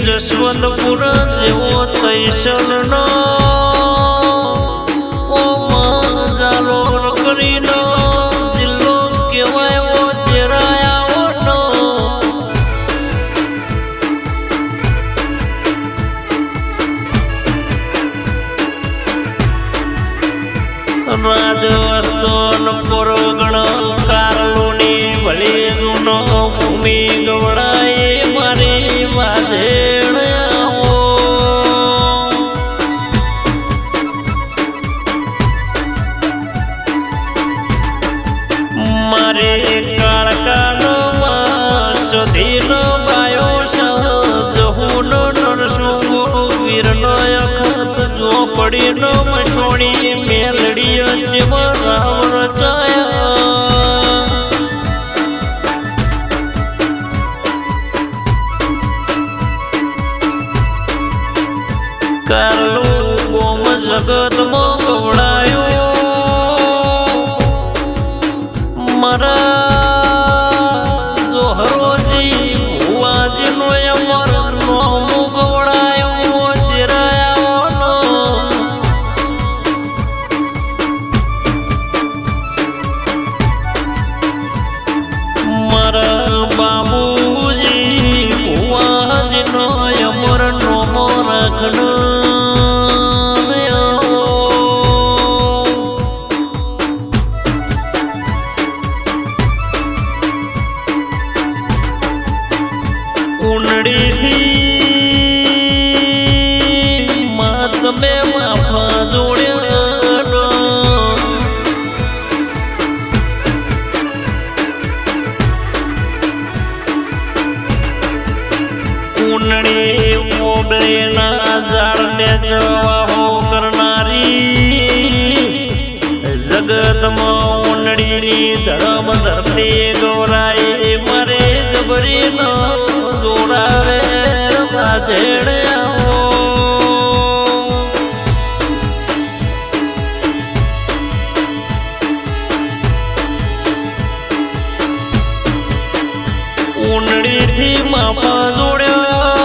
જશવંતપુર જેવો તૈસલનો જાલો કરીનો જિલ્લો કહેવાયો તેરાયાઓનો રાજસ્થાન પરગણ કારલોની ભલી જૂનો ભૂમિ ગવડાએ મારી વાજેણ આવો મારે કાળકાનો સુધીનો બાયો જહુન નરસુંગો વીરનો અખત જો પડીનો મસોણી મેલડી જેમ રામ રચાયા કારલો ગોમ જગતમાં ગવડાયો મારા જોહરોજી ભુવાજીનો અમર નોમું ગવડાયો તેરાયાનો મારા બાબુજી ભુવાજીનો અમર નોમો રાખનો તમે માફા જોડ્યા ઉનડી મોબલેના ઝાડને જવાહો કરનારી જગતમાં ઉનડીની ધર્મ ધરતી ગૌરાઈ મારે જબરીનો જોડાવે રાજેડ ઉનડીથી માપા જોડ્યા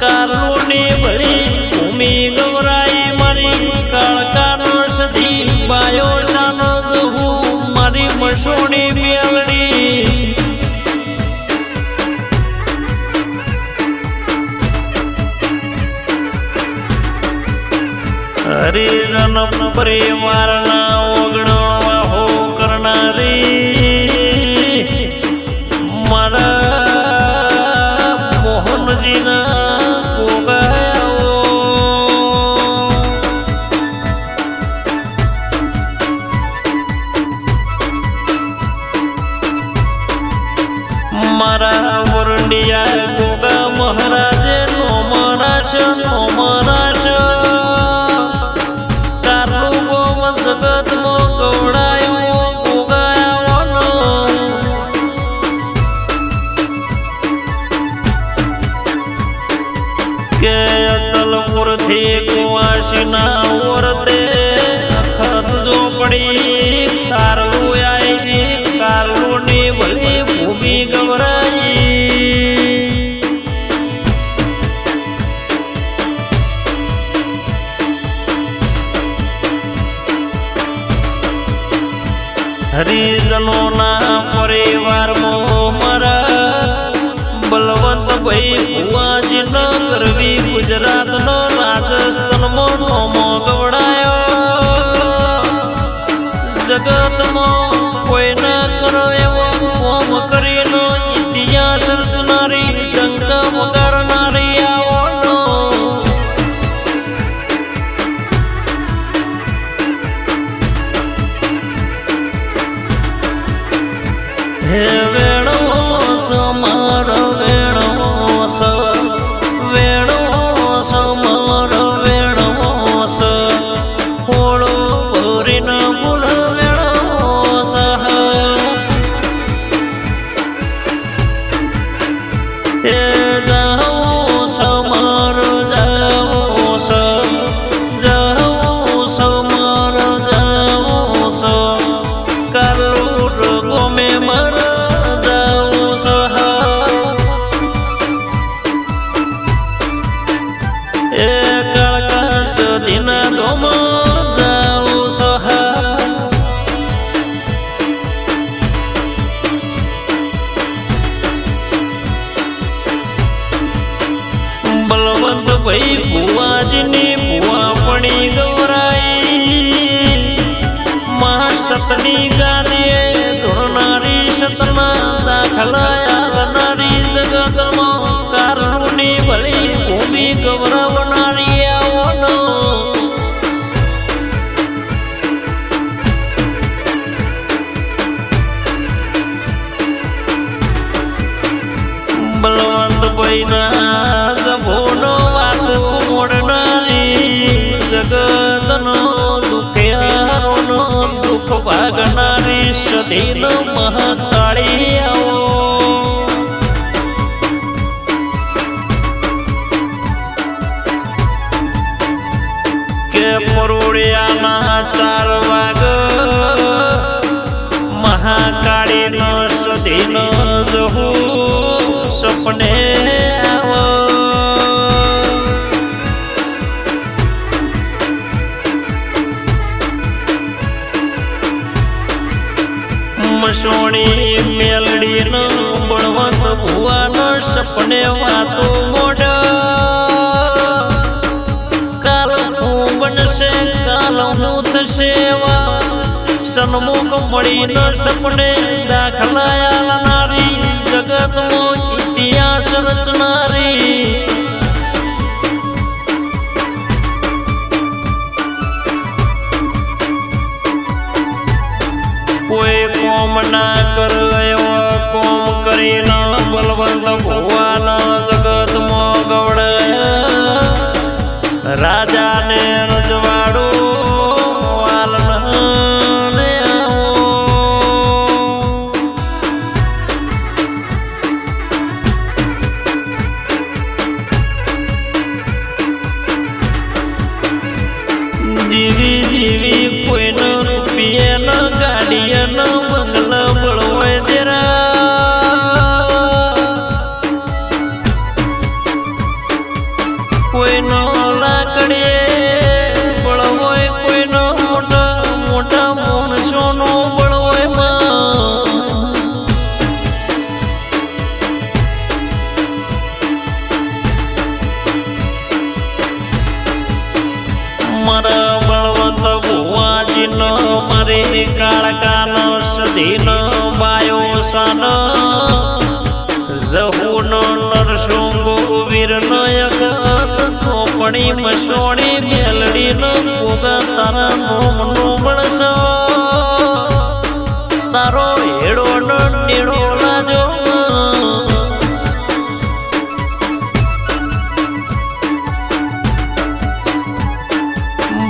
કારલોની ભળી ભૂમિ ગવરાઈ મારી કાળકાનો સધી બાયો શાનો જહું મારી મસોણી મેલડી હરિજન પરિવારના ઓગણો વાહો કરનારી મારા મોહનજીના ગોગાઓ મારા વરંડિયા ગોગા મહારાજે નોમરાશ કારલું ગોમ જગતમાં ગવડાયો ગોગાયાઓનો કે અતલપુરથી કુવાસીના વરતે અખત જો પડી કારલું આવી કારલુની ભલી ભૂમિ ગવરાઈ હરિજનોના પરિવારમાં મારા બલવંતભાઈ ભુવાજી ન કરવી ગુજરાતનો રાજસ્થાનમાં નોમો ગવડાયો જગતમાં કોઈ ન કરો એવો કોમ કરીને ઇતિહાસ રચનારી ડંકા વગાડનારી આવવાનો હે વેણો સમાર વેણો વેણો સદીના ધોમ જાઓ સહા બલવંત ભાઈ ભુવાજીની ભુવા પડી ગૌરાઈ મહાસતની ગાદીએ ધોરનારી સતના દાખલા આવનારી જગતમાં કારણોની ભલી ભૂમિ ગૌરવનારી આવનો બલવંત ભાઈના જભોનો વાતો મોડનારી જગતનો દુખ્યારોનો દુઃખ ભાગનારી સદીનો મહાકાળી આવો કે પરોડિયાના 4 વાગ મહાકાળીનો સદીનો જહુ સપને આવો મસોણી મેલડીનો બળવંત ભુવાનો સપને વાતો મોઢ કાલ હું બનશે કાલ હું થશે સન્મુખ મળીને સપને દાખલા આલનારી જગતમાં ઇતિહાસ રચનારી કોઈ કોમ ના કરે એવો કોમ કરીને બલવંત ભુવાના જગતમાં ગવડાયા રાજાને રજવાડો દીવી દીવી કોઈનો રૂપિયાનો ગાડીયાનો બંગલો બળવાય દેરા કોઈનો લાકડીએ બળવાય કોઈનો મોટા મોટા માણસોનો બળવાય મારા બળવંત ભુવાજીનો મારે કાળકાનો સદીનો બાયો સાનો જહુનો નરસુંગો વીરનો એક ચોપડી મસોણી મેલડીનો ભોગા તારા નોમનો મળશો તારો હેડોનો નેડો લાજો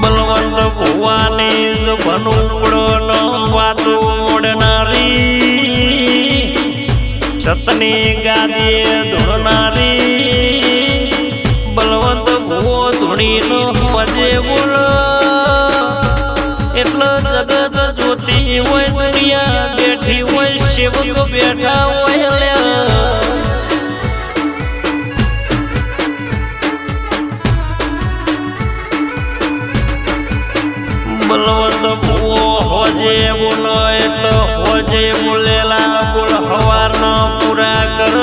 બલવંત ભુવાની જભનુપડોનો વાતો મોડનારી સતની ગાદીએ ધોરનારી બલવંત ભુવો ધૂણીનો મજે બોલો એટલો જગત જોતી હોય દુનિયા બેઠી હોય સેવકો બેઠા હોય બલવંત ભુવો હોજે બોલો એટલો હોજે બોલેલા બોલ હવારનો પૂરા કર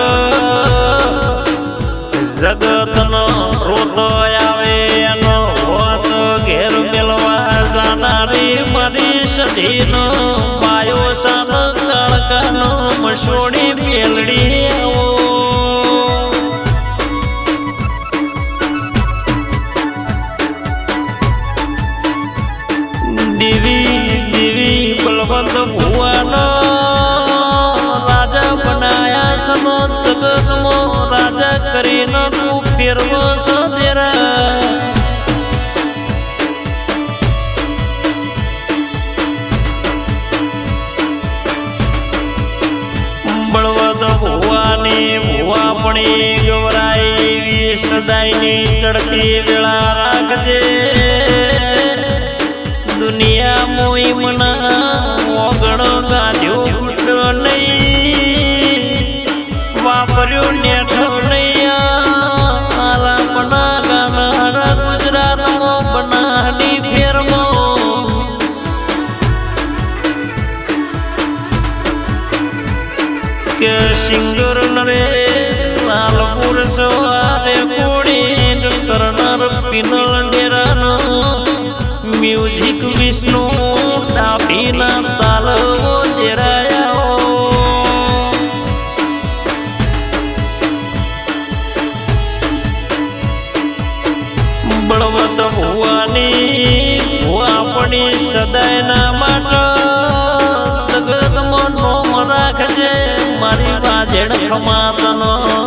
જગતનો રોતો આવે એનો હોત ઘેર મેળવા જાનારી મારી સદીનો માયો સાનો કાળકાનો મસોડી મેલડી આવો દીવી દીવી બલવંત ભુવાનો રાજા બનાયા સનો જગતમાં રાજા કરીને તું ફેરવો સદેરા બળવંત ભુવાની ભુવા પણી ગવરાઈ સદાયની ચડતી વેળા રાખજે દુનિયા મોઈ મના ઓગણો ગાધ્યો ફૂટો નહીં વાપર્યો નેઠો નહીં આલા બના ગાના ગુજરાતમાં બના પિનલ ડેરાનો મ્યુઝિક વિષ્ણુ ડાભીના તાલવો ડેરાયા બળવત ભુવાની આપણી સદાયના માટે જગતમાં નોમ રાખજે મારી વાજેડ ખમાતનો